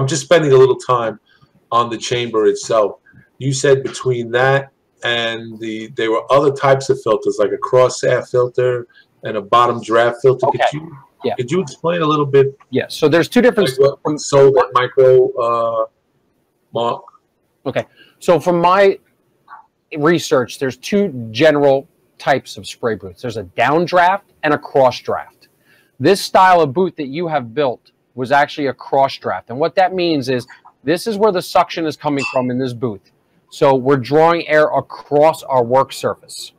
I'm just spending a little time on the chamber itself. You said between that and there were other types of filters, like a cross-air filter and a bottom draft filter. Okay. Could you explain a little bit? Yeah. So there's two different. Like so that micro, Mark. Okay. So from my research, there's two general types of spray booths. There's a downdraft and a cross draft. This style of booth that you have built was actually a cross draft. And what that means is this is where the suction is coming from in this booth. So we're drawing air across our work surface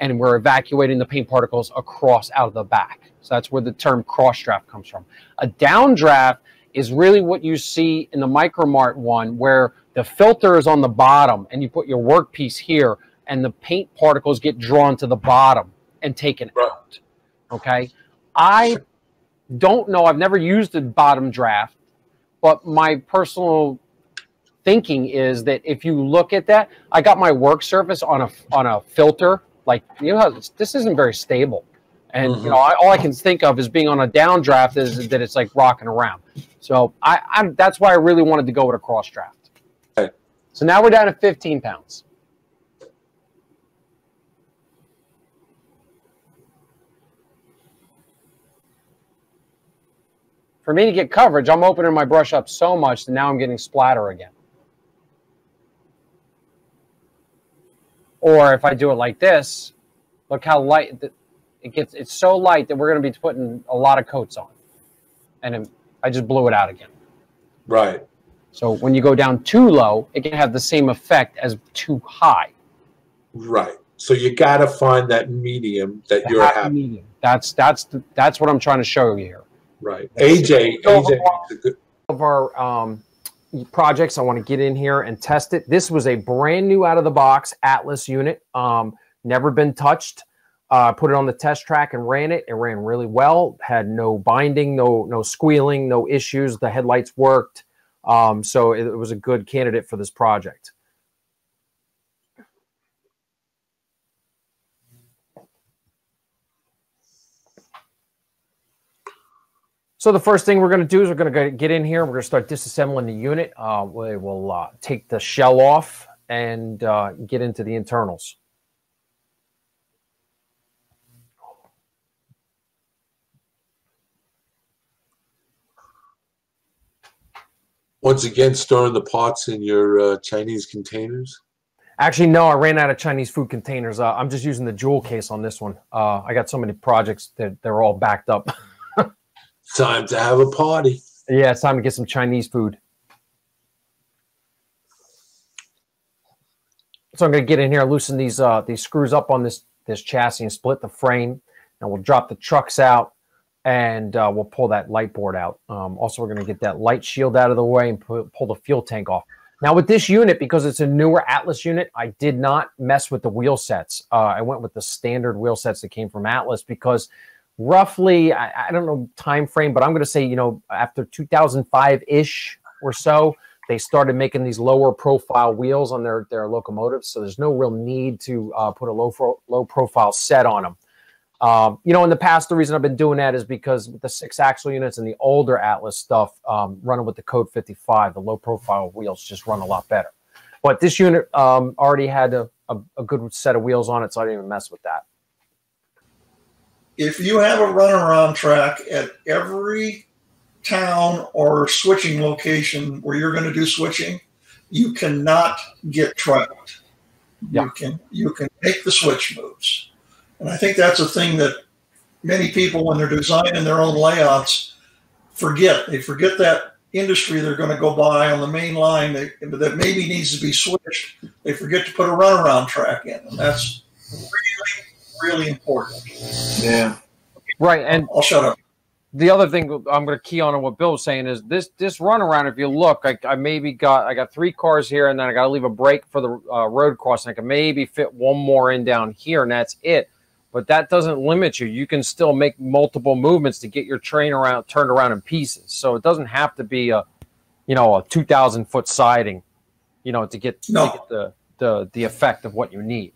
and we're evacuating the paint particles across out of the back. So that's where the term cross draft comes from. A downdraft is really what you see in the Micromart one, where the filter is on the bottom and you put your workpiece here and the paint particles get drawn to the bottom and taken out. Okay. I don't know. I've never used a bottom draft, but my personal thinking is that if you look at that, I got my work surface on a filter. Like, you know, this isn't very stable. And, you know, all I can think of is being on a downdraft is that it's like rocking around. So that's why I really wanted to go with a cross draft. Okay. So now we're down to 15 pounds. For me to get coverage, I'm opening my brush up so much that now I'm getting splatter again. Or if I do it like this, look how light it gets. It's so light that we're going to be putting a lot of coats on. And I just blew it out again. Right. So when you go down too low, it can have the same effect as too high. Right. So you got to find that medium that you're happy. Medium. That's what I'm trying to show you here. Right. AJ of our projects, I want to get in here and test it. This was a brand new out of the box Atlas unit, never been touched. Put it on the test track and ran it. It ran really well. Had no binding, no squealing, no issues. The headlights worked, so it was a good candidate for this project. So the first thing we're going to do is we're going to get in here. We're going to start disassembling the unit. We will take the shell off and get into the internals. Once again, storing the parts in your Chinese containers? Actually, no, I ran out of Chinese food containers. I'm just using the jewel case on this one. I got so many projects that they're all backed up. Time to have a party. Yeah, it's time to get some Chinese food. So I'm going to get in here, loosen these screws up on this chassis and split the frame. And we'll drop the trucks out and we'll pull that light board out. Also, we're going to get that light shield out of the way and pull the fuel tank off. Now with this unit, because it's a newer Atlas unit, I did not mess with the wheel sets. I went with the standard wheel sets that came from Atlas because roughly, I don't know time frame, but I'm going to say, you know, after 2005-ish or so, they started making these lower profile wheels on their locomotives. So there's no real need to put a low profile set on them. You know, in the past, the reason I've been doing that is because with the 6-axle units and the older Atlas stuff, running with the Code 55, the low profile wheels just run a lot better. But this unit already had a good set of wheels on it, so I didn't even mess with that. If you have a runaround track at every town or switching location where you're going to do switching, you cannot get trapped. Yeah. You can make the switch moves. And I think that's a thing that many people, when they're designing their own layouts, forget. They forget that industry they're going to go by on the main line that maybe needs to be switched. They forget to put a runaround track in, and that's really important. Yeah. Right, and I'll shut up. The other thing I'm going to key on what Bill was saying is this runaround. If you look, I got 3 cars here, and then I got to leave a break for the road crossing. I can maybe fit one more in down here, and that's it. But that doesn't limit you. You can still make multiple movements to get your train turned around in pieces. So it doesn't have to be a 2,000-foot siding, to get the effect of what you need.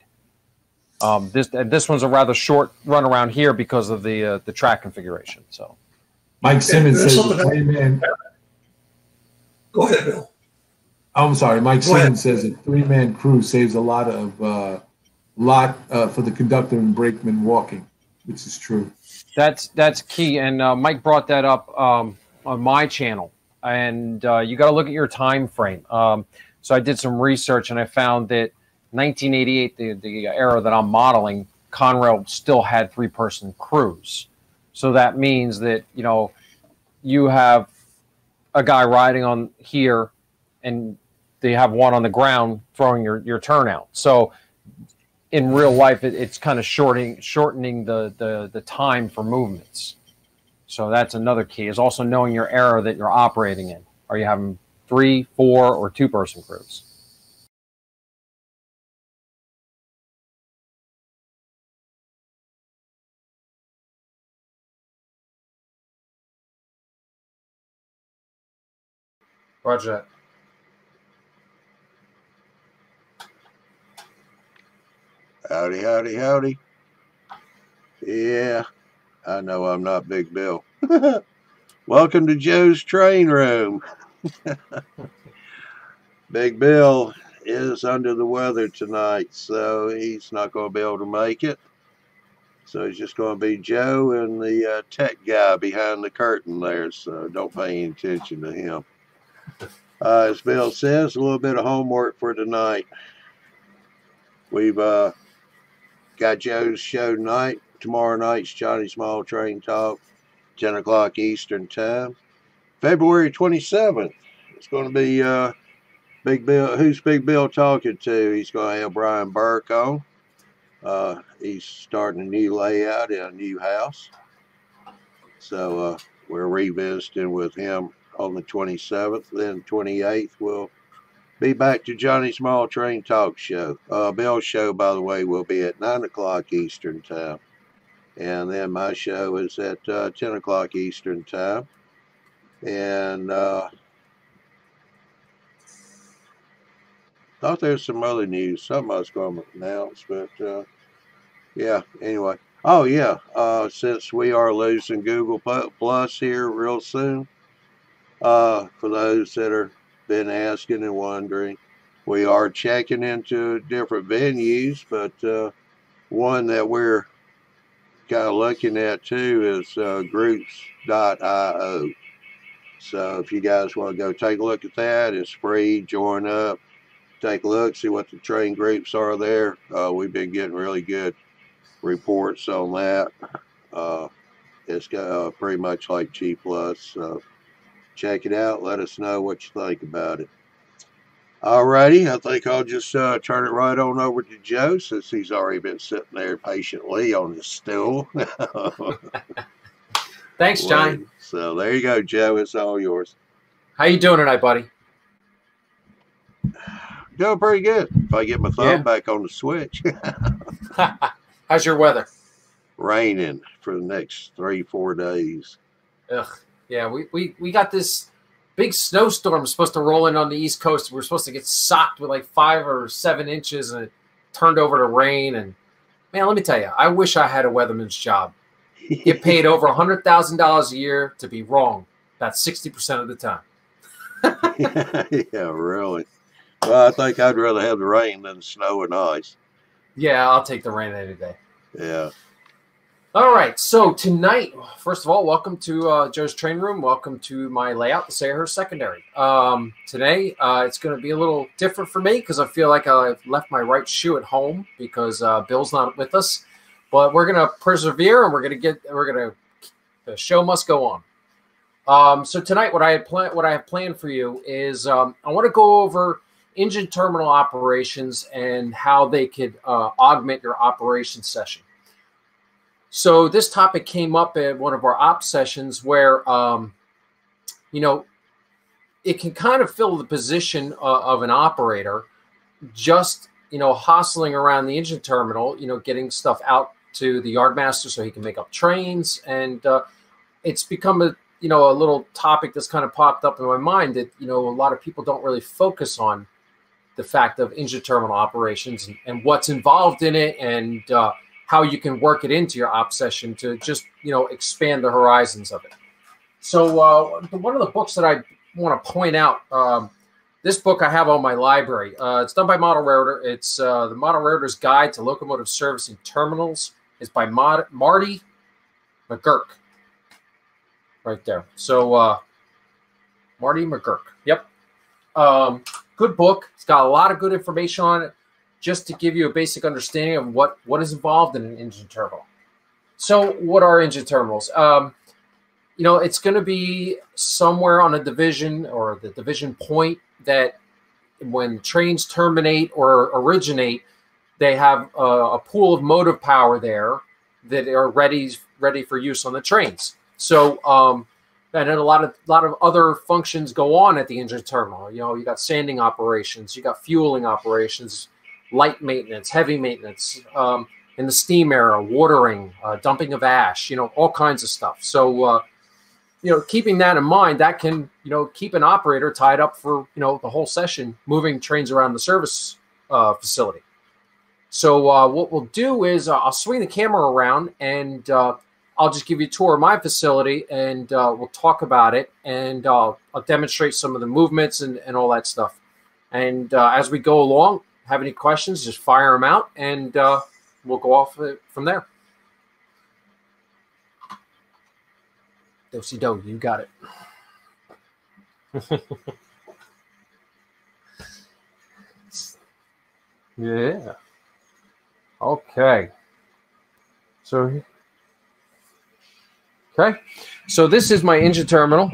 This one's a rather short run around here because of the track configuration. So, Mike Simmons says the Go ahead, Bill. I'm sorry. Mike Simmons says a 3-man crew saves a lot for the conductor and brakeman walking, which is true. That's key, and Mike brought that up on my channel, and you got to look at your time frame. So I did some research, and I found that 1988, the era that I'm modeling, Conrail still had 3-person crews. So that means that, you know, you have a guy riding on here, and they have one on the ground throwing your turnout. So in real life, it's kind of shortening the time for movements. So that's another key, is also knowing your era that you're operating in. Are you having 3, 4, or 2-person crews? Roger that. Howdy, howdy, howdy. Yeah, I know I'm not Big Bill. Welcome to Joe's Train Room. Big Bill is under the weather tonight, so he's not going to be able to make it. So it's just going to be Joe and the tech guy behind the curtain there, so don't pay any attention to him. As Bill says, a little bit of homework for tonight. We've got Joe's show tonight. Tomorrow night's Johnny Small Train Talk, 10 o'clock Eastern Time. February 27th, it's going to be Big Bill. Who's Big Bill talking to? He's going to have Brian Burke on. He's starting a new layout in a new house. So we're revisiting with him on the 27th. Then 28th, we'll be back to Johnny Small Train Talk show. Bill's show, by the way, will be at 9 o'clock Eastern Time. And then my show is at 10 o'clock Eastern Time. And thought there was some other news. Something I was going to announce, but yeah, anyway. Oh, yeah, since we are losing Google Plus here real soon, for those that are been asking and wondering, we are checking into different venues, but one that we're kind of looking at too is groups.io. So if you guys want to go take a look at that, it's free. Join up, take a look, see what the train groups are there. We've been getting really good reports on that. It's got pretty much like G Plus. So check it out. Let us know what you think about it. Alrighty, I think I'll just turn it right on over to Joe, since he's already been sitting there patiently on his stool. Thanks, John. So there you go, Joe. It's all yours. How you doing tonight, buddy? Doing pretty good. If I get my thumb back on the switch. How's your weather? Raining for the next 3-4 days. Ugh. Yeah, we got this big snowstorm supposed to roll in on the East Coast. We're supposed to get socked with like 5 or 7 inches, and it turned over to rain. And man, let me tell you, I wish I had a weatherman's job. Get paid over $100,000 a year to be wrong about 60% of the time. Yeah, really. Well, I think I'd rather have the rain than snow and ice. Yeah, I'll take the rain any day. Yeah. All right, so tonight, first of all, welcome to Joe's Train Room. Welcome to my layout, the Sayhurst Secondary. Today, it's going to be a little different for me because I feel like I've left my right shoe at home because Bill's not with us. But we're going to persevere, and the show must go on. So tonight, what I have planned for you is I want to go over engine terminal operations and how they could augment your operation session. So this topic came up at one of our ops sessions where, you know, it can kind of fill the position of an operator, just, you know, hustling around the engine terminal, you know, getting stuff out to the yardmaster so he can make up trains. And it's become a little topic that's kind of popped up in my mind that, you know, a lot of people don't really focus on the fact of engine terminal operations and what's involved in it, and how you can work it into your op session to just, you know, expand the horizons of it. So one of the books that I want to point out this book I have on my library. It's done by Model Railroader. It's the Model Railroader's Guide to Locomotive Servicing Terminals. It's by Marty McGurk. Right there. So Marty McGurk. Yep. Good book. It's got a lot of good information on it, just to give you a basic understanding of what is involved in an engine terminal. So what are engine terminals? You know, it's going to be somewhere on a division or the division point that when trains terminate or originate, they have a pool of motive power there that are ready for use on the trains. So and then a lot of other functions go on at the engine terminal. You know, you got sanding operations, you got fueling operations, light maintenance, heavy maintenance, in the steam era, watering, dumping of ash, you know, all kinds of stuff. So, you know, keeping that in mind, that can, you know, keep an operator tied up for, you know, the whole session, moving trains around the service facility. So what we'll do is I'll swing the camera around and I'll just give you a tour of my facility, and we'll talk about it, and I'll demonstrate some of the movements and all that stuff. And as we go along, have any questions, just fire them out, and we'll go off from there. Do-si-do, you got it. Yeah. Okay. So this is my engine terminal.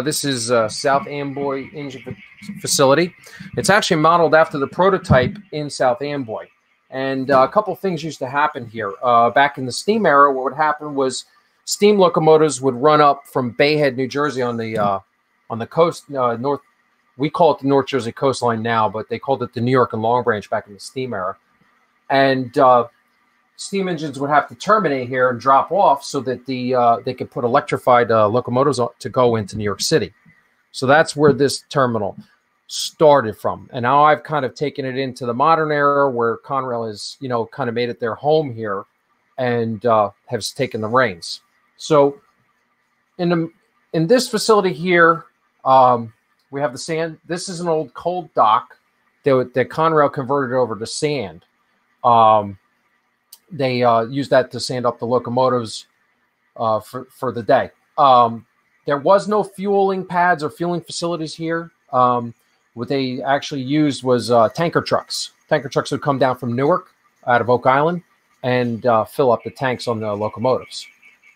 This is South Amboy Engine Facility. It's actually modeled after the prototype in South Amboy. And a couple things used to happen here. Back in the steam era, what would happen was steam locomotives would run up from Bayhead, New Jersey on the coast, north. We call it the North Jersey coastline now, but they called it the New York and Long Branch back in the steam era. And steam engines would have to terminate here and drop off so that they could put electrified locomotives to go into New York City. So that's where this terminal started from. And now I've kind of taken it into the modern era where Conrail has, you know, kind of made it their home here and has taken the reins. So in this facility here, we have the sand. This is an old cold dock that Conrail converted over to sand. They used that to sand up the locomotives for the day. There was no fueling pads or fueling facilities here. What they actually used was tanker trucks. Tanker trucks would come down from Newark out of Oak Island and fill up the tanks on the locomotives.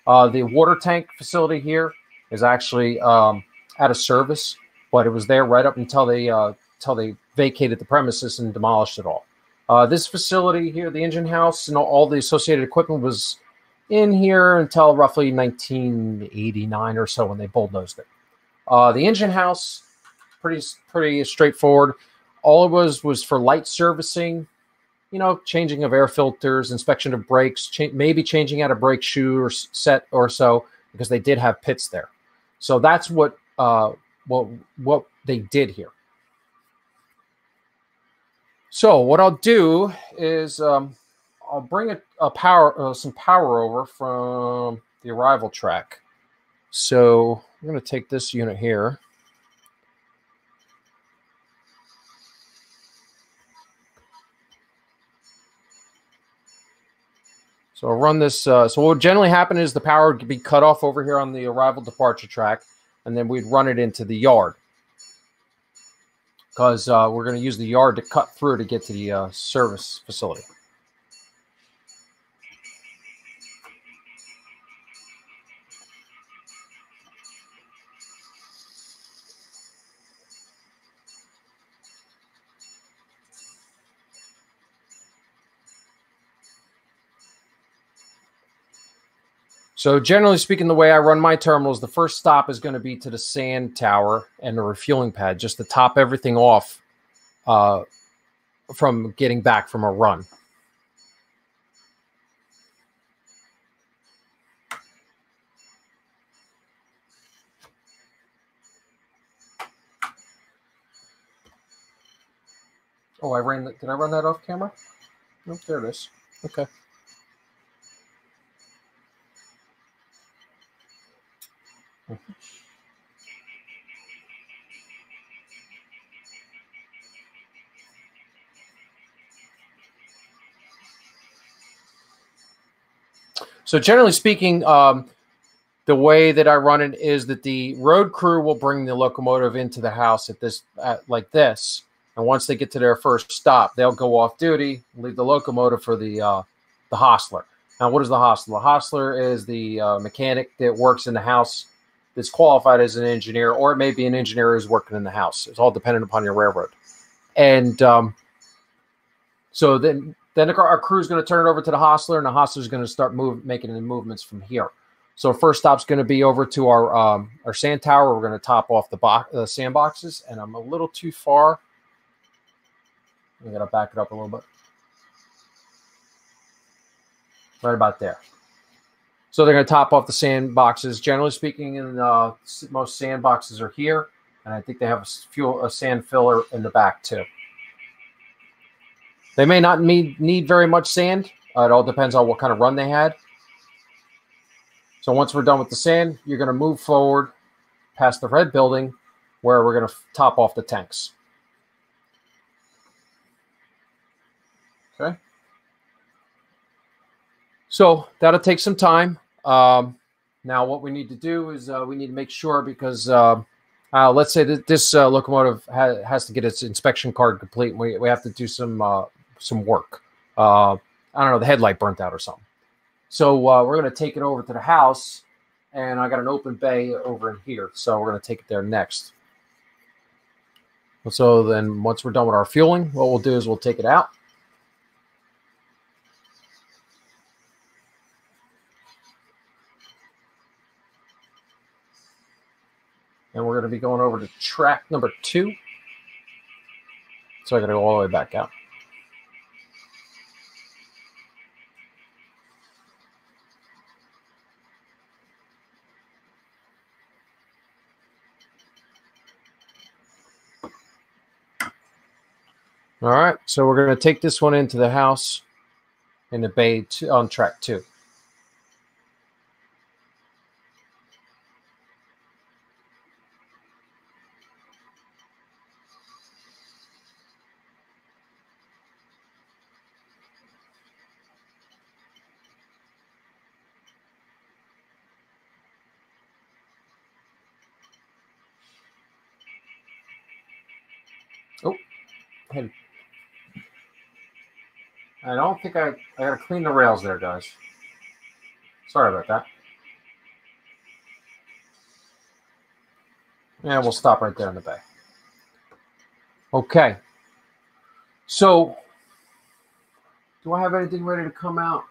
The water tank facility here is actually out of service, but it was there right up until they vacated the premises and demolished it all. This facility here, the engine house and all the associated equipment was in here until roughly 1989 or so when they bulldozed it. The engine house, pretty straightforward. All it was for light servicing, you know, changing of air filters, inspection of brakes, maybe changing out a brake shoe or set or so, because they did have pits there. So that's what they did here. So what I'll do is I'll bring some power over from the arrival track. So I'm going to take this unit here. So I'll run this. So what would generally happen is the power would be cut off over here on the arrival departure track, and then we'd run it into the yard, because we're going to use the yard to cut through to get to the service facility. So generally speaking, the way I run my terminals, the first stop is going to be to the sand tower and the refueling pad, just to top everything off from getting back from a run. Oh, did I run that off camera? Nope, there it is. Okay. So generally speaking, the way that I run it is that the road crew will bring the locomotive into the house like this. And once they get to their first stop, they'll go off duty, leave the locomotive for the hostler. Now, what is the hostler? The hostler is the mechanic that works in the house that's qualified as an engineer, or it may be an engineer who's working in the house. It's all dependent upon your railroad. And so then our crew is going to turn it over to the hostler, and the hostler is going to start making the movements from here. So first stop's going to be over to our sand tower. We're going to top off the sand boxes, and I'm a little too far. I got to back it up a little bit. Right about there. So they're going to top off the sand boxes. Generally speaking, most sand boxes are here, and I think they have a sand filler in the back too. They may not need very much sand. It all depends on what kind of run they had. So once we're done with the sand, you're going to move forward past the red building where we're going to top off the tanks. Okay. So that'll take some time. Now what we need to do is we need to make sure, because let's say that this locomotive has to get its inspection card complete. We have to do some work. I don't know, the headlight burnt out or something. So we're going to take it over to the house, and I got an open bay over in here. So we're going to take it there next. So then once we're done with our fueling, what we'll do is we'll take it out. And we're going to be going over to track number 2. So I got to go all the way back out. All right, so we're going to take this one into the house in the bay on track 2. Oh, I don't think I got to clean the rails there, guys. Sorry about that. Yeah, we'll stop right there in the bay. Okay. So, do I have anything ready to come out?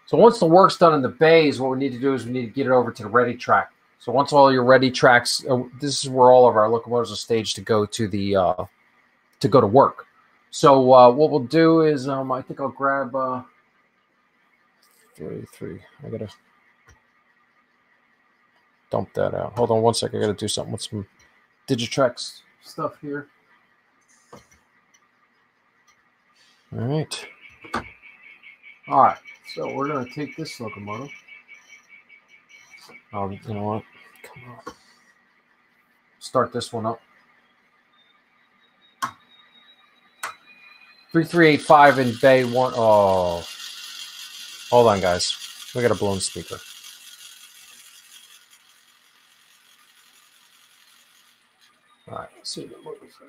So once the work's done in the bays, what we need to do is we need to get it over to the ready track. So once all your ready tracks, this is where all of our locomotives are staged to go to the to work. So what we'll do is I think I'll grab 33. I gotta dump that out. Hold on one second. I gotta do something with some Digitrax stuff here. All right. All right. So we're gonna take this locomotive. You know what? Come on. Start this one up. 3385 in bay 1. Oh, hold on, guys. We got a blown speaker. All right, let's see what we're looking for.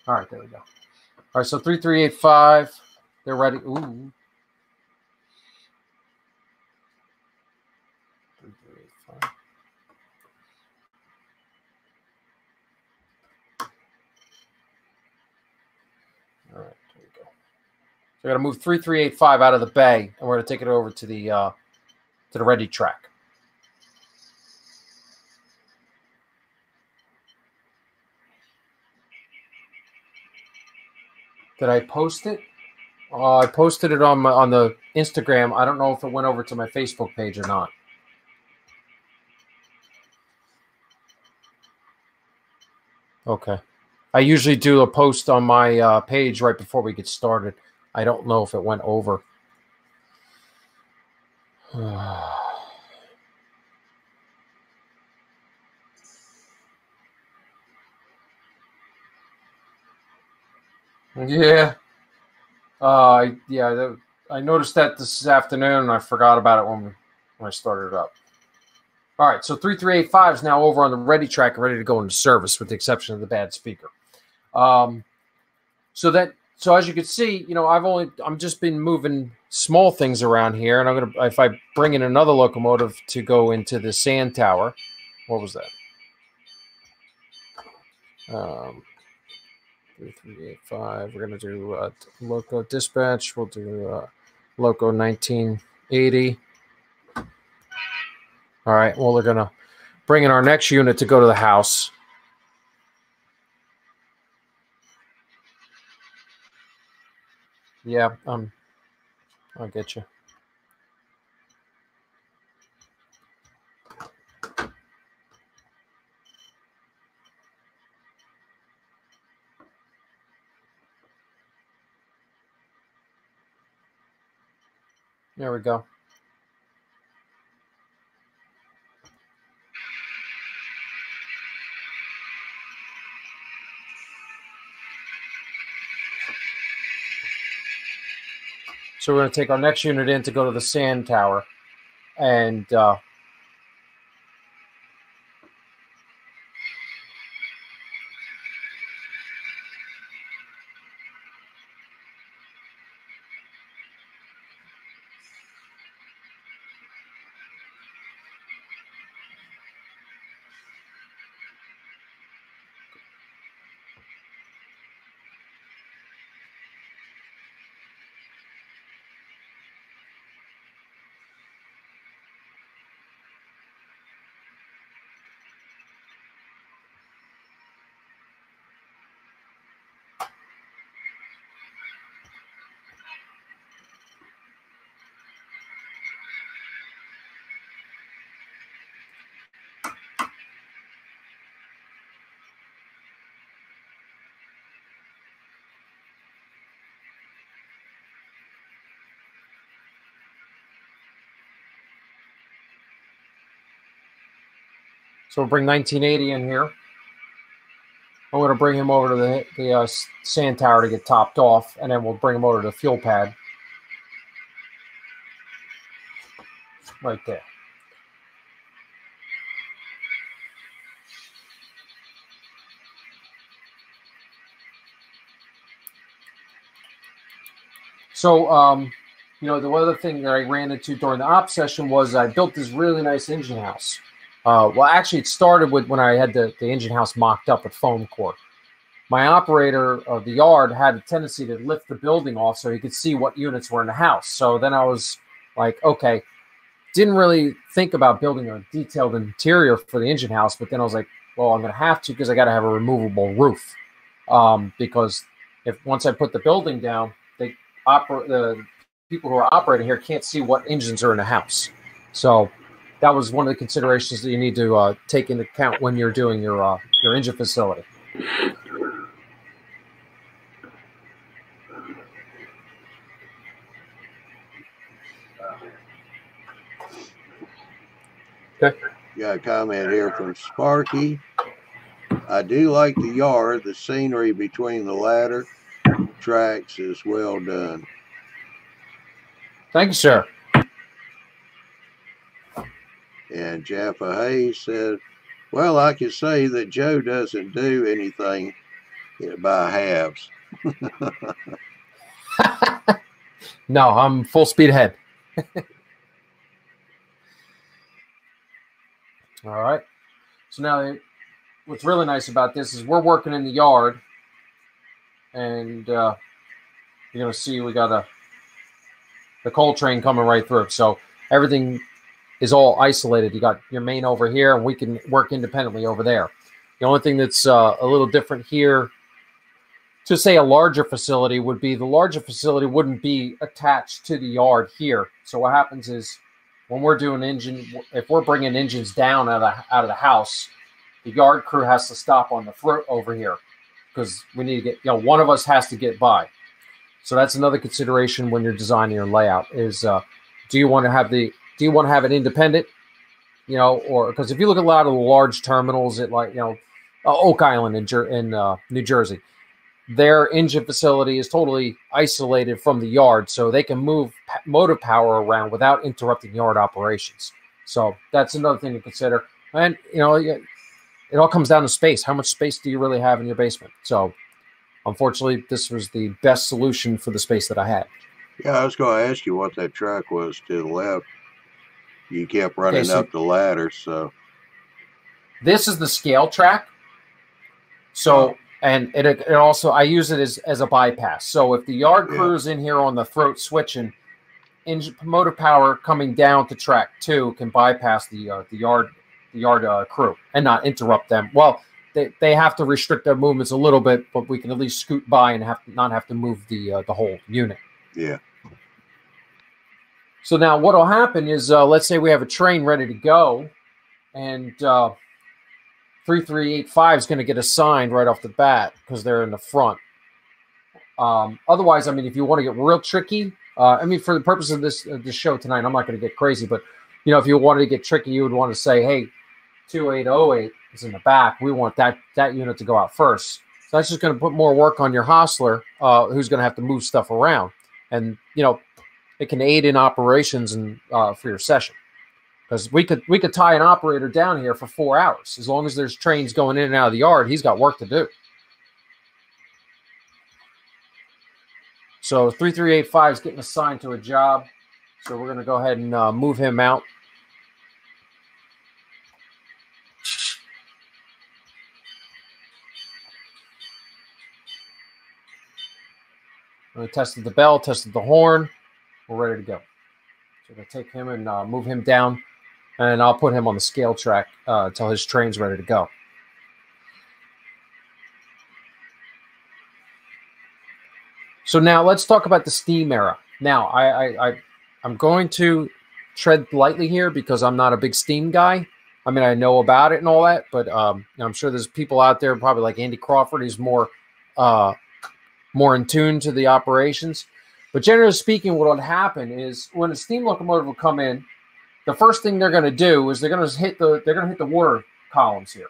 All right, there we go. All right, so 3385, they're ready. Ooh. 3385. All right, there we go. So we're gonna move 3385 out of the bay, and we're gonna take it over to the ready track. Did I post it? I posted it on the Instagram. I don't know if it went over to my Facebook page or not. Okay. I usually do a post on my page right before we get started. I don't know if it went over. Yeah. I noticed that this afternoon, and I forgot about it when I started up. All right, so 3385 is now over on the ready track and ready to go into service, with the exception of the bad speaker. So as you can see, I'm just been moving small things around here, and if I bring in another locomotive to go into the sand tower, what was that? 3385. We're gonna do loco dispatch. We'll do loco 1980. All right. Well, we're gonna bring in our next unit to go to the house. Yeah, I'll get you. There we go. So we're going to take our next unit in to go to the sand tower, and so we'll bring 1980 in here. I'm going to bring him over to the sand tower to get topped off, and then we'll bring him over to the fuel pad. Right there. So, the other thing that I ran into during the op session was I built this really nice engine house. Well, actually, it started with when I had the engine house mocked up with foam core. My operator of the yard had a tendency to lift the building off so he could see what units were in the house. So then I was like, okay, didn't really think about building a detailed interior for the engine house, but then I was like, well, I'm going to have to because I got to have a removable roof. Because once I put the building down, the people who are operating here can't see what engines are in the house. So that was one of the considerations that you need to take into account when you're doing your engine facility. Okay. Got a comment here from Sparky. I do like the yard. The scenery between the ladder tracks is well done. Thank you, sir. And Jaffa Hayes said, well, I could say that Joe doesn't do anything by halves. No, I'm full speed ahead. All right. So now what's really nice about this is we're working in the yard, and you're going to see we got the coal train coming right through. So everything is all isolated. You got your main over here, and we can work independently over there. The only thing that's a little different here, to say a larger facility, would be the larger facility wouldn't be attached to the yard here. So what happens is when we're doing if we're bringing engines down out of the house, the yard crew has to stop on the front over here because we need to get, one of us has to get by. So that's another consideration when you're designing your layout is, do you want to have it independent, or because if you look at a lot of the large terminals at Oak Island in New Jersey, their engine facility is totally isolated from the yard, so they can move motor power around without interrupting yard operations. So that's another thing to consider. And, you know, it all comes down to space. How much space do you really have in your basement? So unfortunately, this was the best solution for the space that I had. Yeah, I was going to ask you what that track was to the left. You kept running up the ladder, so. This is the scale track. So, and it also, I use it as a bypass. So if the yard crew is in here on the throat switching, engine motor power coming down to track 2 can bypass the yard crew and not interrupt them. Well, they have to restrict their movements a little bit, but we can at least scoot by and not have to move the whole unit. Yeah. So now what will happen is, let's say we have a train ready to go, and 3385 is going to get assigned right off the bat because they're in the front. Otherwise, I mean, if you want to get real tricky, I mean, for the purpose of this show tonight, I'm not going to get crazy, but, you know, if you wanted to get tricky, you would want to say, hey, 2808 is in the back. We want that unit to go out first. So that's just going to put more work on your hostler, who's going to have to move stuff around. And, you know, it can aid in operations and for your session. Because we could tie an operator down here for 4 hours. As long as there's trains going in and out of the yard, he's got work to do. So 3385 is getting assigned to a job. So we're going to go ahead and move him out. We tested the bell, tested the horn. We're ready to go. So we're going to take him and move him down. And I'll put him on the scale track until his train's ready to go. So now let's talk about the steam era. Now, I'm going to tread lightly here because I'm not a big steam guy. I mean, I know about it and all that, but I'm sure there's people out there probably like Andy Crawford. He's more in tune to the operations. But generally speaking, what would happen is when a steam locomotive will come in, the first thing they're going to do is they're going to hit the water columns here,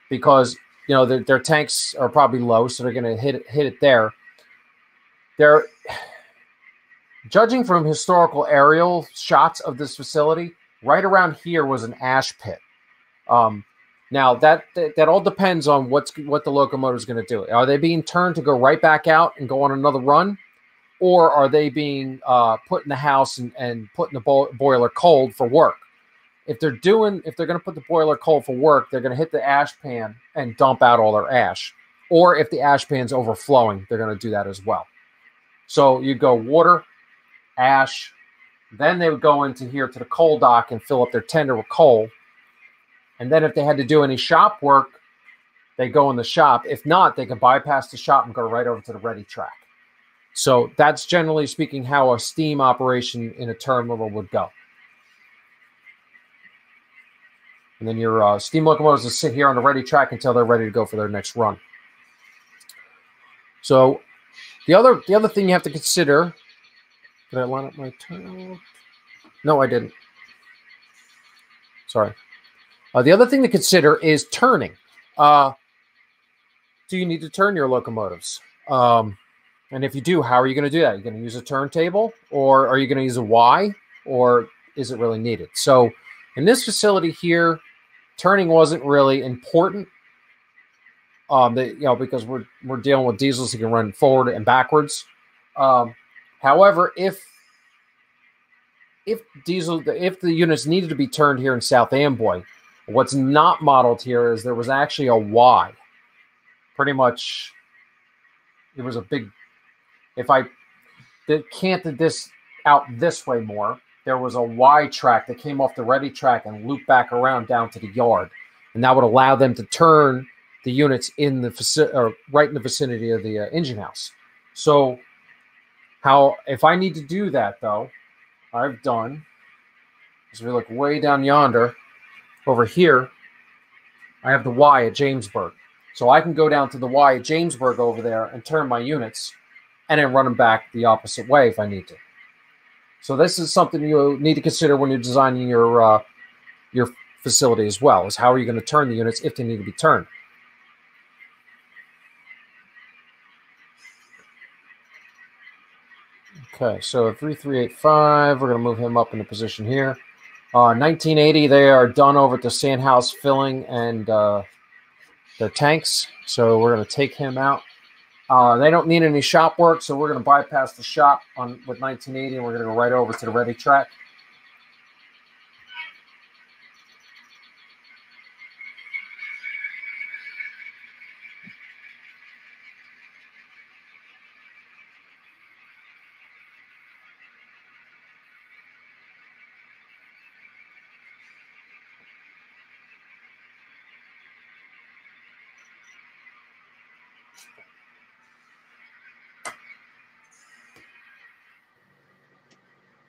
because you know their tanks are probably low, so they're going to hit it there. They're judging from historical aerial shots of this facility. Right around here was an ash pit. Now that all depends on what the locomotive is going to do. Are they being turned to go right back out and go on another run? Or are they being put in the house and put in the boiler cold for work? If they're going to put the boiler cold for work, they're going to hit the ash pan and dump out all their ash. Or if the ash pan's overflowing, they're going to do that as well. So you go water, ash, then they would go into here to the coal dock and fill up their tender with coal. And then if they had to do any shop work, they go in the shop. If not, they can bypass the shop and go right over to the ready track. So that's generally speaking how a steam operation in a terminal would go. And then your steam locomotives will sit here on the ready track until they're ready to go for their next run. So the other thing you have to consider, did I line up my turn? No, I didn't. Sorry. The other thing to consider is turning. Do you need to turn your locomotives? And if you do, how are you going to do that? Are you going to use a turntable, or are you going to use a Y, or is it really needed? So in this facility here, turning wasn't really important. Because we're dealing with diesels that can run forward and backwards. However, if the units needed to be turned here in South Amboy, what's not modeled here is there was actually a Y. Pretty much, it was a big. If I canted this out this way more, there was a Y track that came off the ready track and looped back around down to the yard, and that would allow them to turn the units in the right in the vicinity of the engine house. So, if I need to do that though, I've done. As we look way down yonder, over here, I have the Y at Jamesburg, so I can go down to the Y at Jamesburg over there and turn my units, and then run them back the opposite way if I need to. So this is something you need to consider when you're designing your facility as well, is how are you going to turn the units if they need to be turned. Okay, so 3385, we're going to move him up into position here. 1980, they are done over at the sand house filling and their tanks. So we're going to take him out. They don't need any shop work, so we're going to bypass the shop with 1980, and we're going to go right over to the ready track.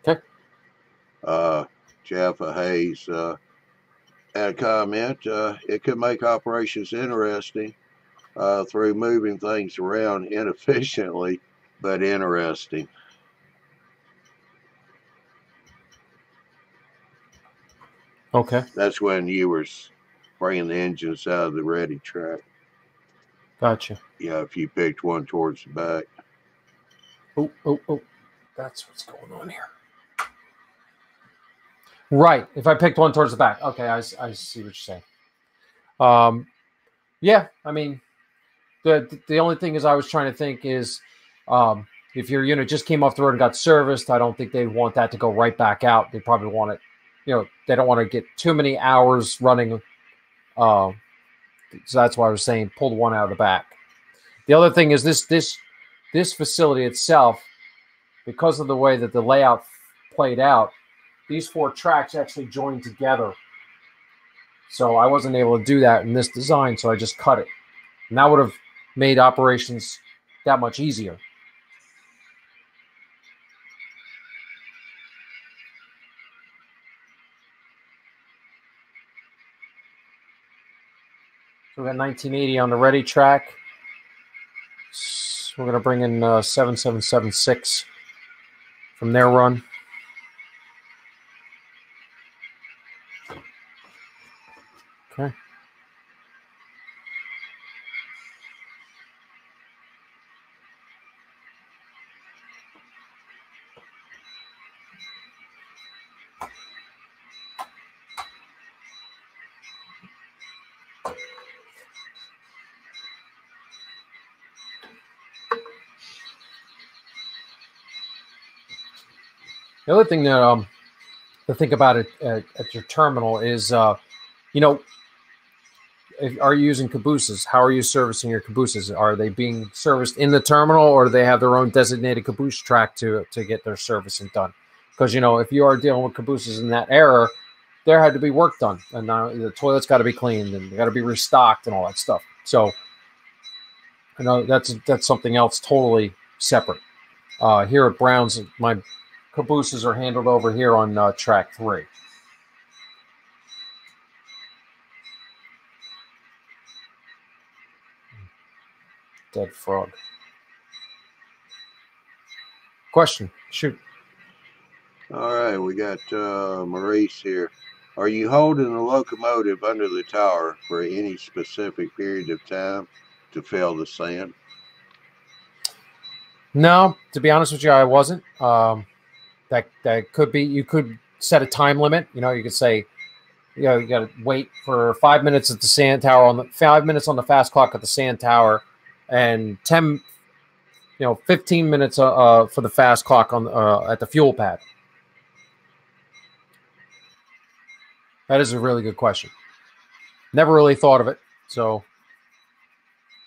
Okay. Jaffa Hayes had a comment. It could make operations interesting through moving things around inefficiently, but interesting. Okay. That's when you were bringing the engines out of the ready track. Gotcha. Yeah, if you picked one towards the back. Oh. That's what's going on here. Right. If I picked one towards the back. Okay, I see what you're saying. Yeah, I mean, the only thing is I was trying to think is if your unit just came off the road and got serviced, I don't think they'd want that to go right back out. They probably want it, they don't want to get too many hours running. So that's why I was saying pull one out of the back. The other thing is this facility itself, because of the way that the layout played out, these 4 tracks actually joined together. So I wasn't able to do that in this design, so I just cut it. And that would have made operations that much easier. So we got 1980 on the ready track. So we're going to bring in 7776 from their run. Okay. The other thing that to think about it at your terminal is, are you using cabooses? How are you servicing your cabooses? Are they being serviced in the terminal, or do they have their own designated caboose track to get their servicing done? Because, if you are dealing with cabooses in that era, there had to be work done. And now the toilets got to be cleaned and they got to be restocked and all that stuff. So, that's something else totally separate. Here at Brown's, my cabooses are handled over here on track 3. Dead frog. Question. Shoot. All right, we got Maurice here. Are you holding the locomotive under the tower for any specific period of time to fill the sand? No, to be honest with you, I wasn't. That could be. You could set a time limit. You could say, you got to wait for 5 minutes at the sand tower 5 minutes on the fast clock at the sand tower, and 15 minutes for the fast clock on at the fuel pad. That is a really good question. Never really thought of it, so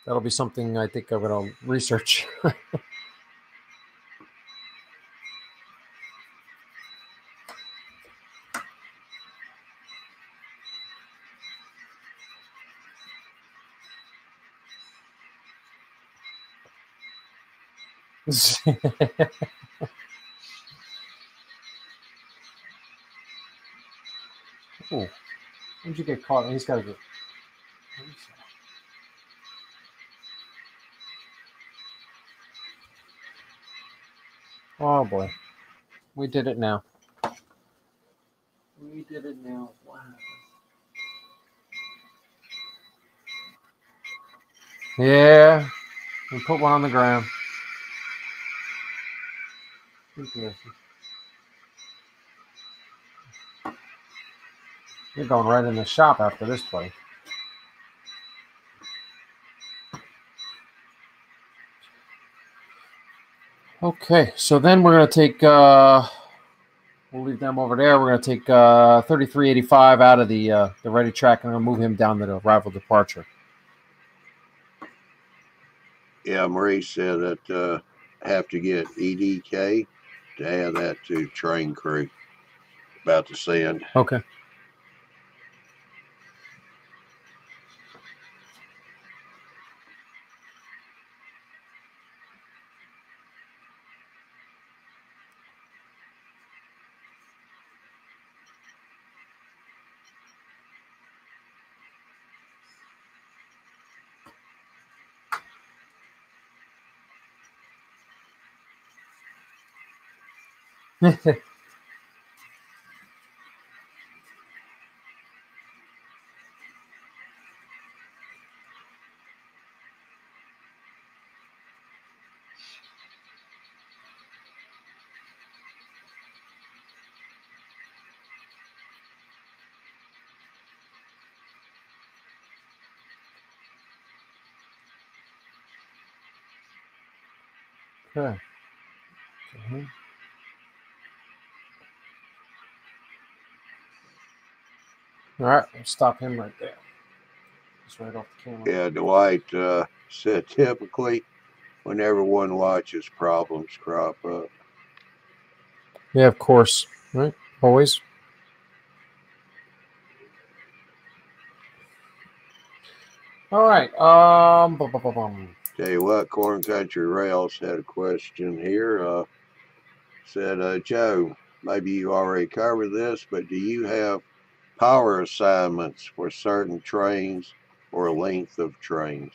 that'll be something I think I'm going to research. Oh, where'd you get caught? He's got to get. Oh boy, we did it now. We did it now. What happened? Yeah, we put one on the ground. Interesting. You're going right in the shop after this play. Okay, so then we're going to take, we'll leave them over there. We're going to take 3385 out of the ready track, and I'm going to move him down to the arrival departure. Yeah, Marie said that have to get EDK to add that to train crew. About to send. Okay. Okay. All right, we'll stop him right there. Just right off the camera. Yeah, Dwight said typically whenever one watches, problems crop up. Yeah, of course. Right? Always. All right. Tell you what, Corn Country Rails had a question here. Said, Joe, maybe you already covered this, but do you have power assignments for certain trains or length of trains?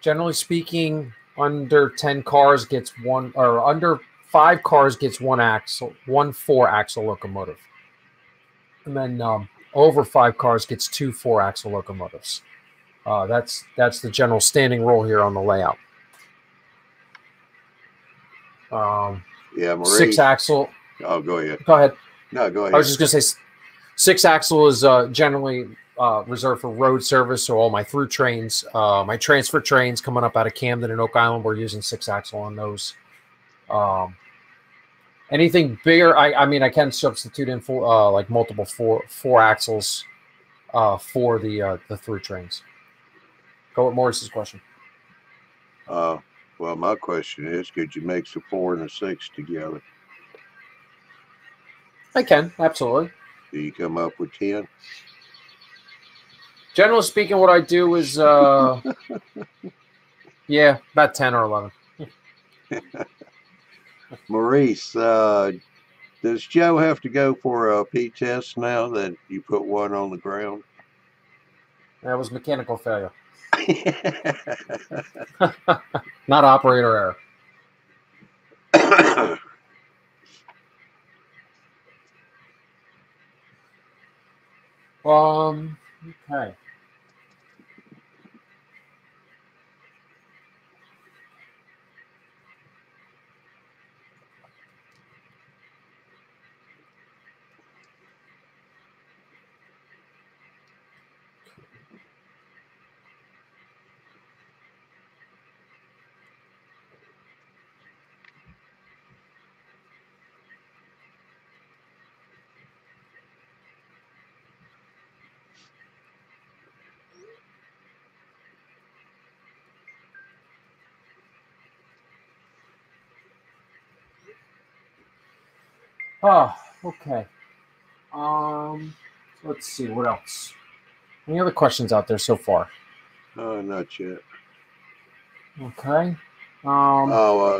Generally speaking, under 10 cars gets one, or under 5 cars gets one 4-axle locomotive. And then over 5 cars gets 2 4-axle locomotives. That's the general standing rule here on the layout. Yeah, Marie. 6-axle. Oh, go ahead. Go ahead. No, go ahead. I was just going to say 6-axle is generally reserved for road service. So all my through trains, my transfer trains coming up out of Camden and Oak Island, we're using 6-axle on those. Anything bigger, I mean, I can substitute in for like multiple 4 axles for the through trains. Go with Morris's question. Well, my question is, could you mix a 4 and a 6 together? I can, absolutely. Do you come up with 10? Generally speaking, what I do is, yeah, about 10 or 11. Maurice, does Joe have to go for a P-test now that you put one on the ground? That was mechanical failure. Not operator error. Okay. Oh, okay. Let's see, what else? Any other questions out there so far? Not yet. Okay.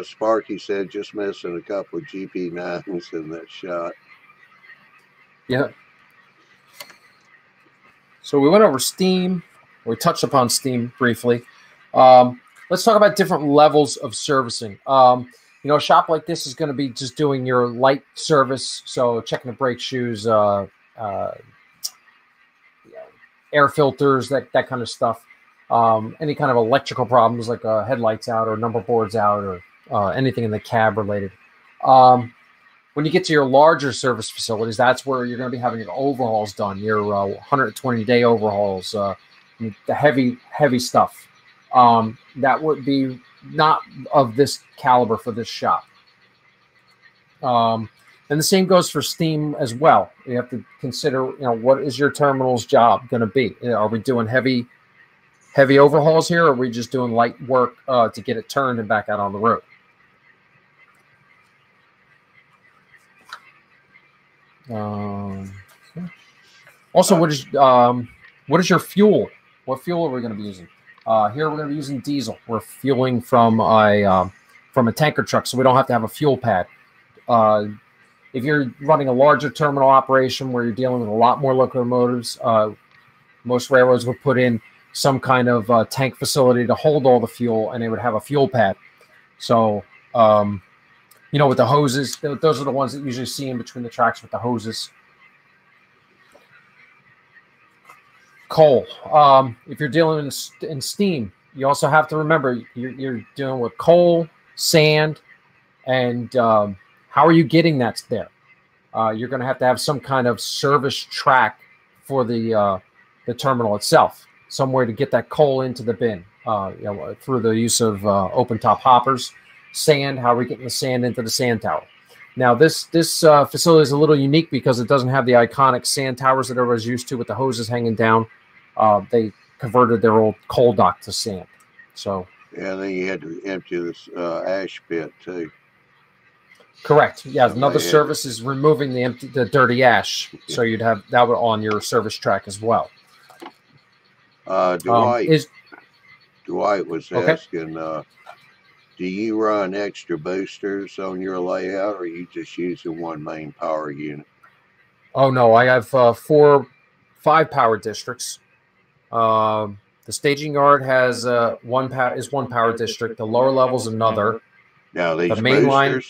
Sparky said just missing a couple of GP9s in that shot. Yeah. So we went over Steam. We touched upon Steam briefly. Let's talk about different levels of servicing. You know, a shop like this is going to be just doing your light service, so checking the brake shoes, air filters, that kind of stuff. Any kind of electrical problems like headlights out or number boards out or anything in the cab related. When you get to your larger service facilities, that's where you're going to be having your overhauls done, your 120-day overhauls, the heavy stuff. That would be not of this caliber for this shop. And the same goes for steam as well. You have to consider, what is your terminal's job going to be? Are we doing heavy overhauls here, or are we just doing light work to get it turned and back out on the road? Also, what is your fuel? What fuel are we going to be using? Here we're going to be using diesel. We're fueling from a tanker truck, so we don't have to have a fuel pad. If you're running a larger terminal operation where you're dealing with a lot more locomotives, most railroads would put in some kind of tank facility to hold all the fuel, and they would have a fuel pad. So, with the hoses, those are the ones that you usually see in between the tracks with the hoses. Coal. If you're dealing in steam, you also have to remember you're dealing with coal, sand, and how are you getting that there? You're going to have some kind of service track for the terminal itself, somewhere to get that coal into the bin, through the use of open top hoppers. Sand, how are we getting the sand into the sand tower? Now, this facility is a little unique because it doesn't have the iconic sand towers that everybody's used to with the hoses hanging down. They converted their old coal dock to sand. So yeah, then you had to empty this ash pit too. Correct. Yeah, another service is removing the dirty ash. Yeah. So you'd have that on your service track as well. Dwight was asking, do you run extra boosters on your layout, or are you just using one main power unit? Oh no, I have 5 power districts. The staging yard has one power district. The lower level's another. Now these the main boosters? Line.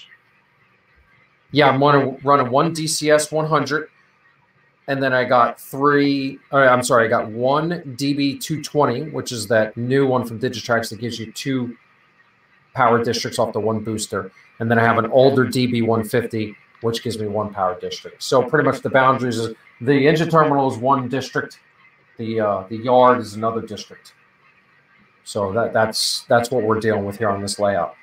Yeah, I'm running one DCS 100, and then I got I got one DB 220, which is that new one from Digitrax that gives you 2 power districts off the one booster, and then I have an older DB 150, which gives me 1 power district. So pretty much the boundaries is the engine terminal is 1 district, the yard is another district. So that's what we're dealing with here on this layout.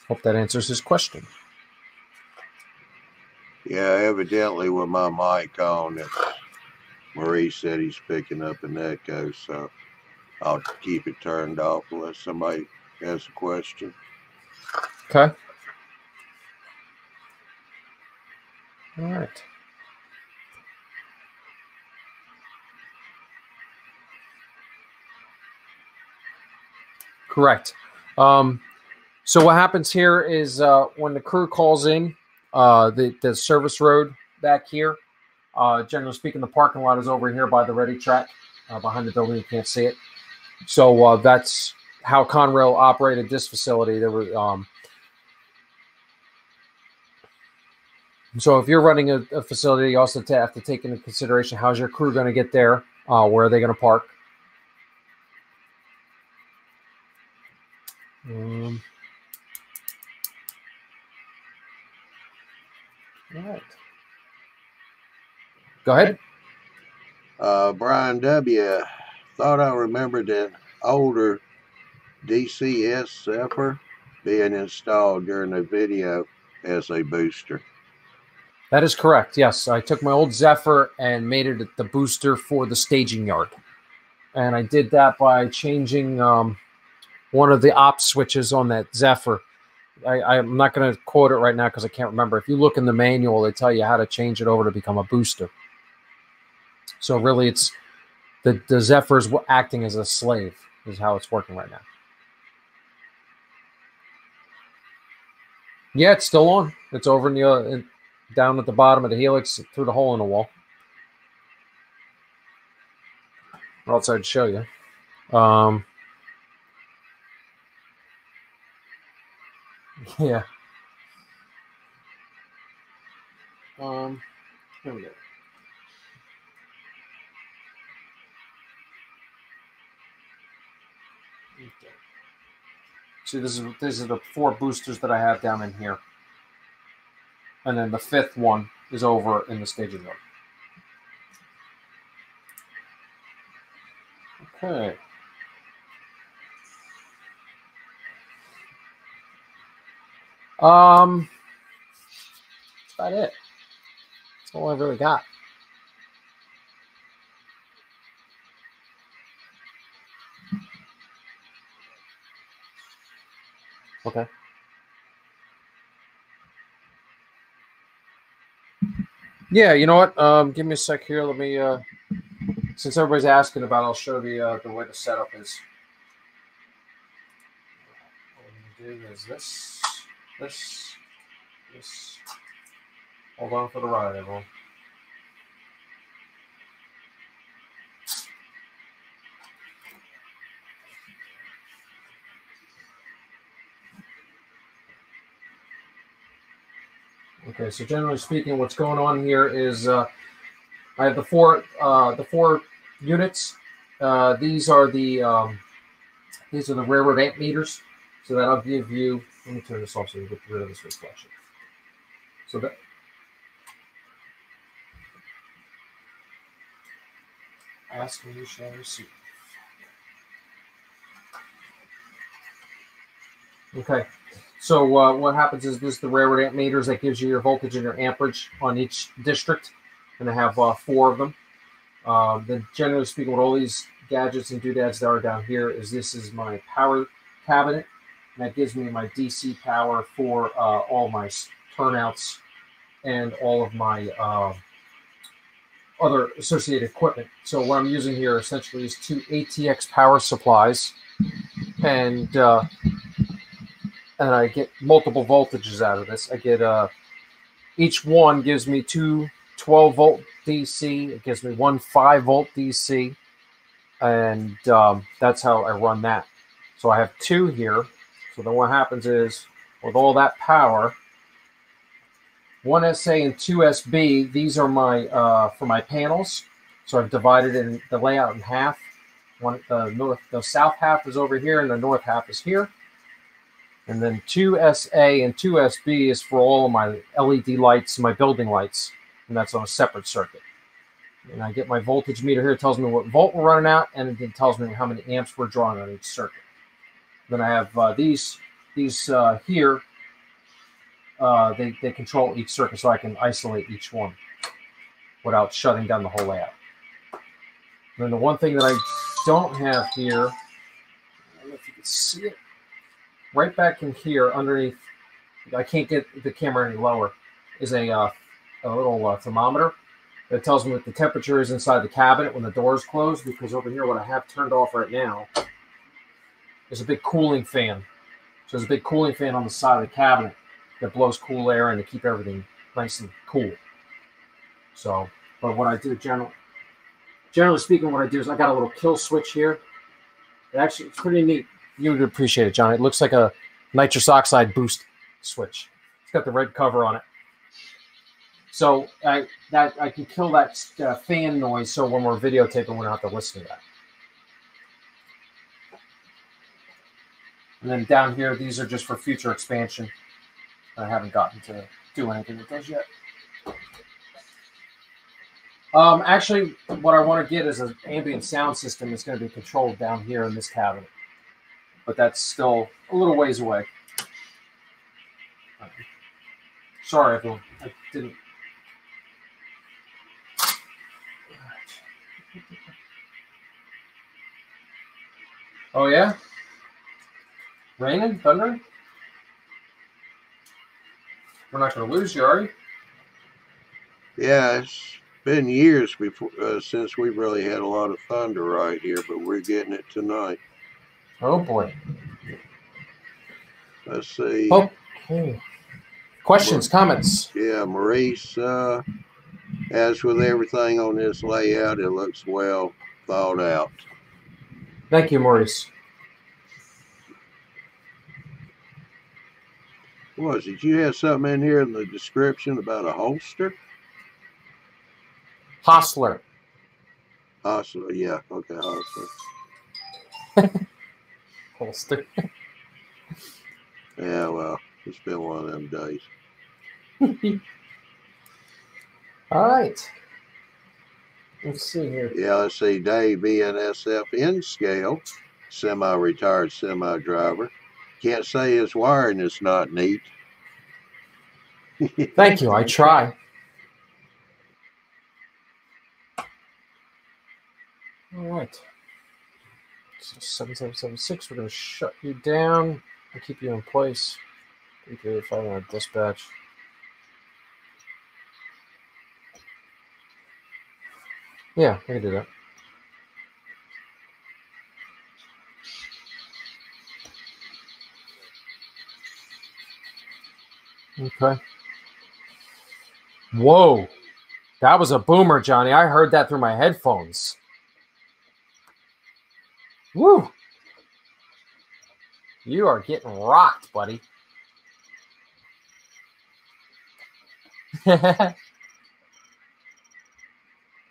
Hope that answers his question. Yeah, evidently with my mic on, Maurice said he's picking up an echo, so I'll keep it turned off unless somebody has a question. Okay. All right. Correct. So what happens here is when the crew calls in, the service road back here, generally speaking, the parking lot is over here by the ready track, behind the building. You can't see it. So that's how Conrail operated this facility. There were so if you're running a facility, you also have to take into consideration how's your crew going to get there, where are they going to park. All right. Go ahead. Brian W. Thought I remembered an older DCS Zephyr being installed during a video as a booster. That is correct. Yes, I took my old Zephyr and made it the booster for the staging yard. And I did that by changing one of the op switches on that Zephyr. I'm not going to quote it right now because I can't remember. If you look in the manual, they tell you how to change it over to become a booster. So really, it's the Zephyr's acting as a slave is how it's working right now. Yeah, it's still on. It's over in the down at the bottom of the helix through the hole in the wall. Or else I'd show you. Yeah. Here we go. See, these are the 4 boosters that I have down in here. And then the 5th one is over in the staging yard. Okay. That's about it. That's all I've really got. Okay. Yeah, you know what? Give me a sec here. Let me, since everybody's asking about it, I'll show the way the setup is. What I'm going to do is this. Hold on for the ride, everyone. Okay, so generally speaking, what's going on here is I have the four units. These are the railroad amp meters. So that'll give you. Let me turn this off so you get rid of this reflection. So that. Ask me, you shall receive. Okay. So what happens is this is the railroad amp meters that gives you your voltage and your amperage on each district, and I have 4 of them. Then generally speaking, with all these gadgets and doodads that are down here, this is my power cabinet, and that gives me my DC power for all my turnouts and all of my other associated equipment. So what I'm using here essentially is 2 ATX power supplies, and I get multiple voltages out of this. I get each one gives me 2 12-volt DC. It gives me 1 5-volt DC, and that's how I run that. So I have 2 here. So then what happens is, with all that power, 1 SA and 2 SB, these are my for my panels. So I've divided in the layout in half. The south half is over here, and the north half is here. And then 2 SA and 2 SB is for all of my LED lights, my building lights, and that's on a separate circuit. And I get my voltage meter here. It tells me what volt we're running out, and it tells me how many amps we're drawing on each circuit. Then I have these here. They control each circuit, so I can isolate each one without shutting down the whole layout. And then the one thing that I don't have here, I don't know if you can see it, right back in here underneath, I can't get the camera any lower, is a little thermometer that tells me what the temperature is inside the cabinet when the door is closed, because over here what I have turned off right now is a big cooling fan. So there's a big cooling fan on the side of the cabinet that blows cool air in to keep everything nice and cool. So, but what I do generally speaking, what I do is I got a little kill switch here. It's pretty neat. You would appreciate it, John. It looks like a nitrous oxide boost switch. It's got the red cover on it. So I can kill that fan noise, so when we're videotaping, we don't have to listen to that. And then down here, these are just for future expansion. I haven't gotten to do anything with those yet. Actually, what I want to get is an ambient sound system that's going to be controlled down here in this cabinet. But that's still a little ways away. Sorry, everyone. I didn't. Oh, yeah? Raining? Thundering? We're not going to lose you, are you? Yeah, it's been years before since we really had a lot of thunder right here, but we're getting it tonight. Oh, boy. Let's see. Oh, okay. Questions, comments? Yeah, Maurice, as with everything on this layout, it looks well thought out. Thank you, Maurice. What was it? You had something in here in the description about a holster? Hostler. Hostler, yeah. Okay, hostler. Holster. Yeah, well, it's been one of them days. All right. Let's see here. Yeah, let's see. Dave, BNSF in scale, semi-retired semi-driver. Can't say his wiring is not neat. Thank you. I try. All right. So 7776, we're going to shut you down and keep you in place. 335 dispatch. Yeah, I can do that. Okay. Whoa. That was a boomer, Johnny. I heard that through my headphones. Woo. You are getting rocked, buddy.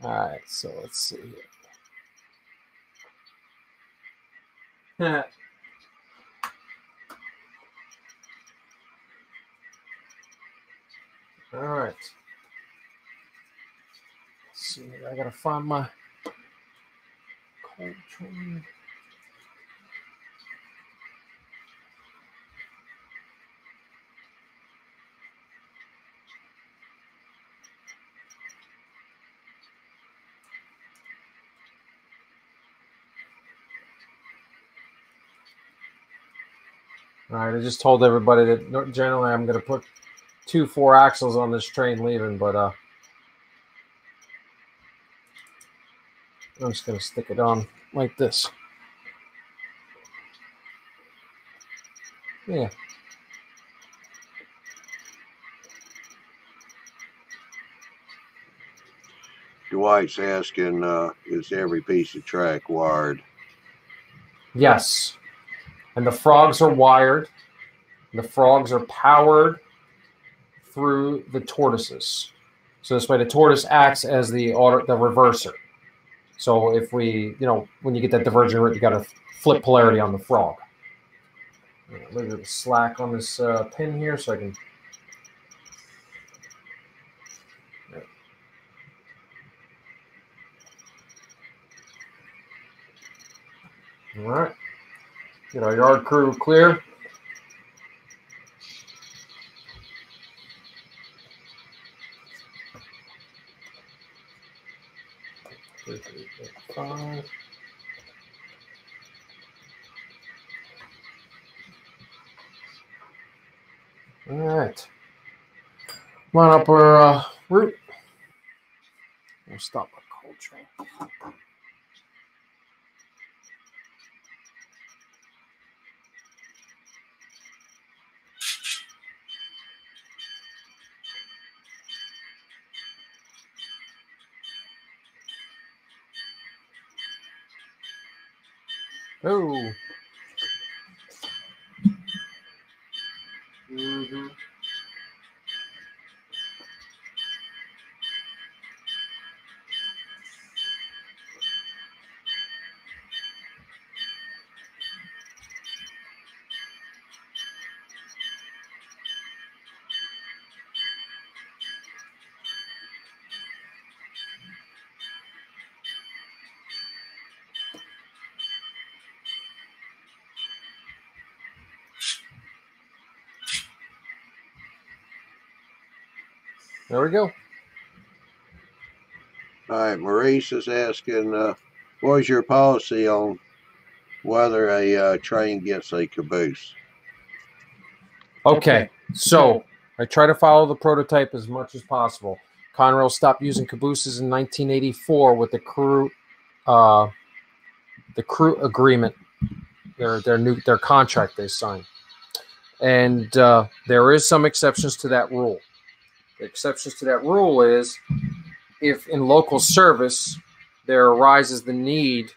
All right, so let's see here. All right. Let's see here. I gotta find my cold train. All right, I just told everybody that generally I'm going to put 2 4-axles on this train leaving, but I'm just going to stick it on like this. Yeah. Dwight's asking, is every piece of track wired? Yes. And the frogs are wired. The frogs are powered through the tortoises. So this way the tortoise acts as the reverser. So if we, when you get that divergent route, you got to flip polarity on the frog. Look at the slack on this pin here so I can. All right. Get our yard crew clear. Five. All right. Line up our route. We'll stop our cold train. Oh. Mm-hmm. There we go. All right, Maurice is asking, what is your policy on whether a train gets a caboose? Okay, so I try to follow the prototype as much as possible. Conrail stopped using cabooses in 1984 with the crew agreement, their contract they signed, and there is some exceptions to that rule. The exceptions to that rule is if in local service there arises the need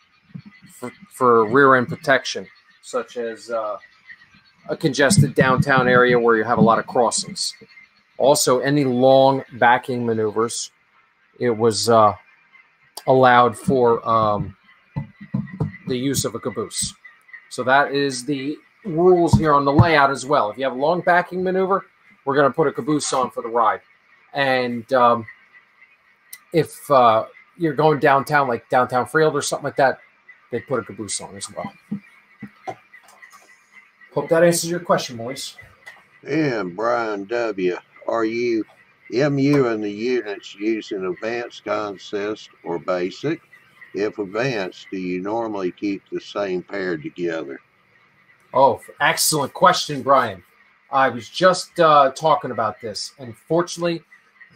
for rear end protection, such as a congested downtown area where you have a lot of crossings. Also, any long backing maneuvers, it was allowed for the use of a caboose. So that is the rules here on the layout as well. If you have a long backing maneuver, we're going to put a caboose on for the ride. And if you're going downtown, like downtown Freehold or something like that, they put a caboose on as well. Hope that answers your question, boys. And Brian W., are you MU in the units using advanced consist or basic? If advanced, do you normally keep the same pair together? Oh, excellent question, Brian. I was just talking about this. Unfortunately,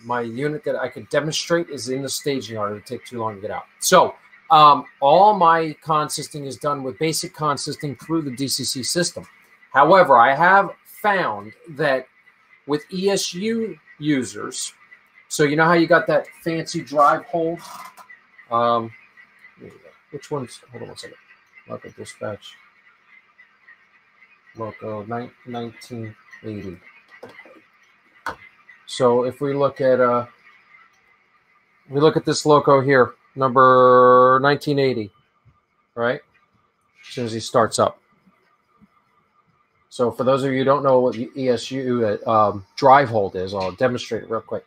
my unit that I could demonstrate is in the staging yard. It would take too long to get out. So all my consisting is done with basic consisting through the DCC system. However, I have found that with ESU users, so you know how you got that fancy drive hold? Which one's, hold on one second. Local dispatch. Local 1980. So if we look at this loco here, number 1980, right? As soon as he starts up. So for those of you who don't know what the ESU drive hold is, I'll demonstrate it real quick.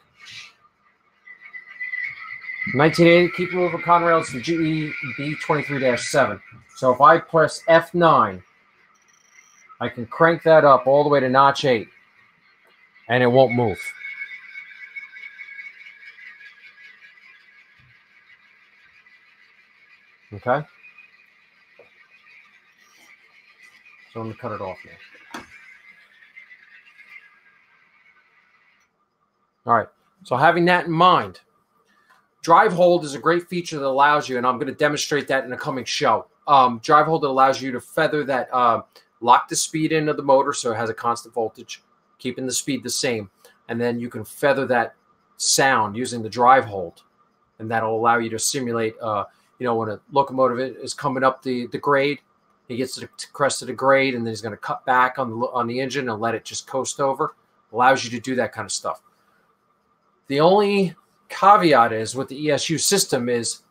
1980, keep moving Conrail, it's the GE B23-7. So if I press F9, I can crank that up all the way to notch 8, and it won't move. Okay? So I'm going to cut it off now. All right. So having that in mind, drive hold is a great feature that allows you, and I'm going to demonstrate that in a coming show. Drive hold that allows you to feather that, lock the speed into the motor so it has a constant voltage, keeping the speed the same. And then you can feather that sound using the drive hold. And that'll allow you to simulate, when a locomotive is coming up the grade, he gets to the crest of the grade, and then he's going to cut back on the engine and let it just coast over. Allows you to do that kind of stuff. The only caveat is with the ESU system is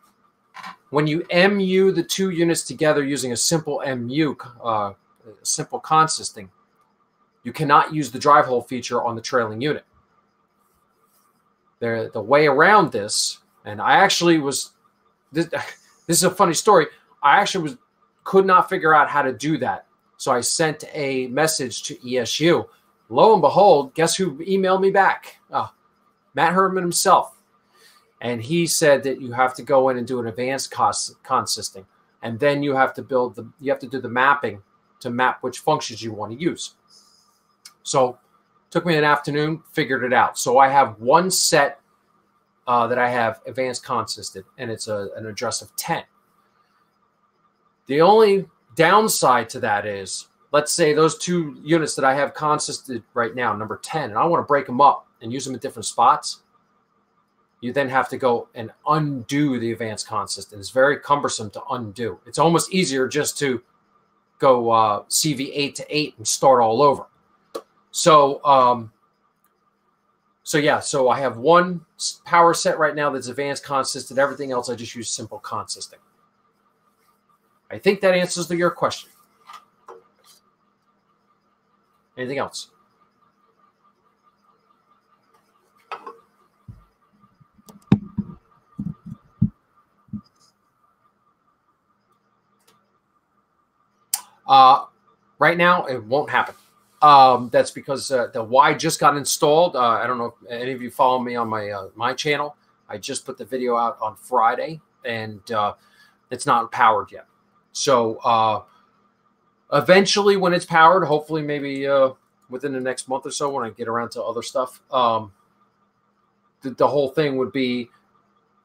when you MU the two units together using a simple MU, simple consisting, you cannot use the drive hold feature on the trailing unit. The way around this, and I actually was, this is a funny story. I actually could not figure out how to do that. So I sent a message to ESU. Lo and behold, guess who emailed me back? Matt Herman himself. And he said that you have to go in and do an advanced consisting. And then you have to do the mapping to map which functions you want to use. So took me an afternoon, figured it out. So I have one set that I have advanced consisted, and it's an address of 10. The only downside to that is, let's say those two units that I have consisted right now, number 10, and I want to break them up and use them in different spots. You then have to go and undo the advanced consistent. It's very cumbersome to undo. It's almost easier just to go CV8 to 8 and start all over. So, so I have one power set right now that's advanced consistent. Everything else I just use simple consisting. I think that answers your question. Anything else? Right now, it won't happen. That's because the Y just got installed. I don't know if any of you follow me on my channel. I just put the video out on Friday, and it's not powered yet. So eventually, when it's powered, hopefully maybe within the next month or so, when I get around to other stuff, the whole thing would be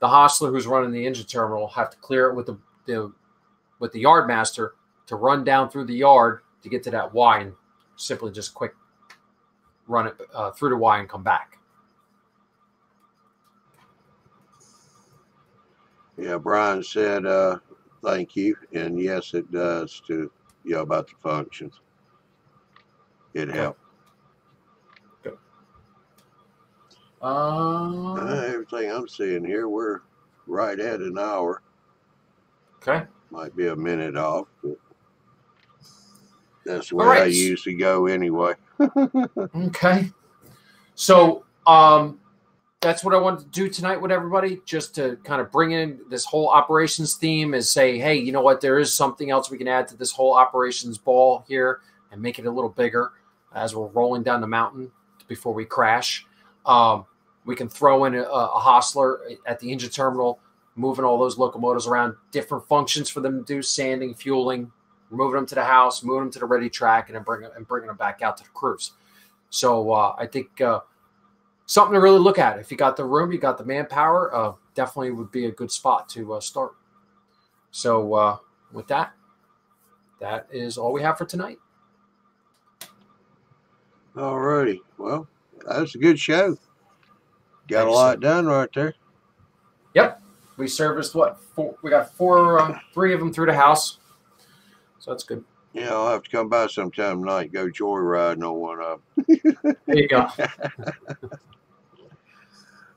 the hostler who's running the engine terminal have to clear it with the yard master to run down through the yard to get to that Y and simply just quick run it through the Y and come back. Yeah, Brian said thank you, and yes, it does to about the functions. It helped. Good. Everything I'm seeing here, we're right at an hour. Okay. Might be a minute off, but That's where right. I usually go anyway. Okay. So that's what I wanted to do tonight with everybody, just to kind of bring in this whole operations theme and say, hey, you know what? There is something else we can add to this whole operations ball here and make it a little bigger as we're rolling down the mountain before we crash. We can throw in a hostler at the engine terminal, moving all those locomotives around, different functions for them to do, sanding, fueling, moving them to the house, moving them to the ready track, and then bringing them back out to the cruise. So I think something to really look at. If you got the room, you got the manpower, definitely would be a good spot to start. So with that, that is all we have for tonight. All righty. Well, that's a good show. Got Thanks, a lot sir. done right there. Yep. We serviced what? We got three of them through the house. So that's good. Yeah, I'll have to come by sometime tonight, go joyriding on one of them. There you go.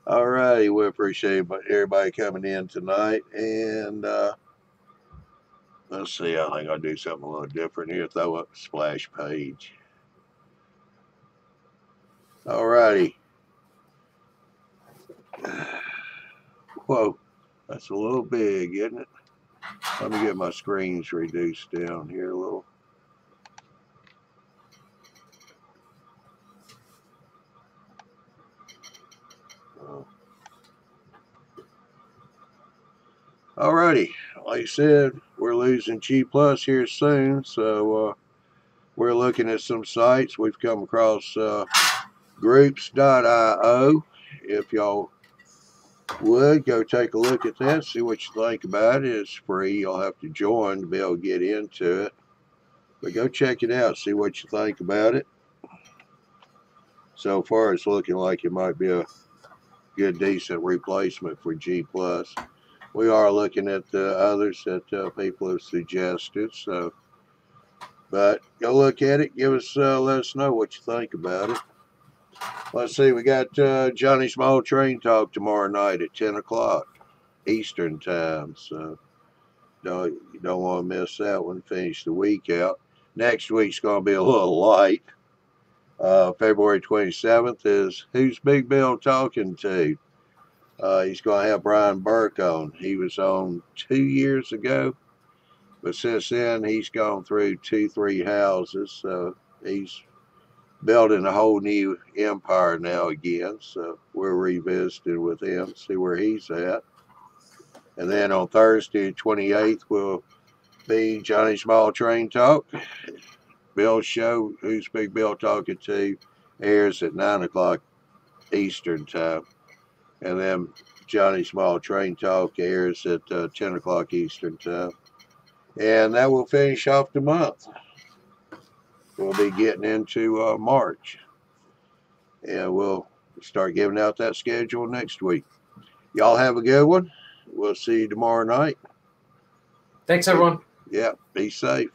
All righty. We appreciate everybody coming in tonight. And let's see. I think I'll do something a little different here. Throw up a splash page. All righty. Whoa. That's a little big, isn't it? Let me get my screens reduced down here a little. Alrighty, like I said, we're losing G Plus here soon, so we're looking at some sites. We've come across groups.io. If y'all would go take a look at that, see what you think about it. It's free. You'll have to join to be able to get into it, but go check it out, see what you think about it. So far, it's looking like it might be a good, decent replacement for G Plus. We are looking at the others that people have suggested. So, but go look at it. Give us, let us know what you think about it. Let's see. We got Johnny Small Train Talk tomorrow night at 10 o'clock Eastern time. So, you don't want to miss that one. Finish the week out. Next week's going to be a little light. February 27th is Who's Big Bill Talking To? He's going to have Brian Burke on. He was on 2 years ago, but since then he's gone through 2-3 houses. So he's building a whole new empire now again. So we're revisiting with him, see where he's at. And then on Thursday, 28th, will be Johnny Small Train Talk. Bill's show, Who's Big Bill Talking To, airs at 9 o'clock Eastern time. And then Johnny Small Train Talk airs at 10 o'clock Eastern time. And that will finish off the month. We'll be getting into March. And we'll start giving out that schedule next week. Y'all have a good one. We'll see you tomorrow night. Thanks, everyone. Yeah, be safe.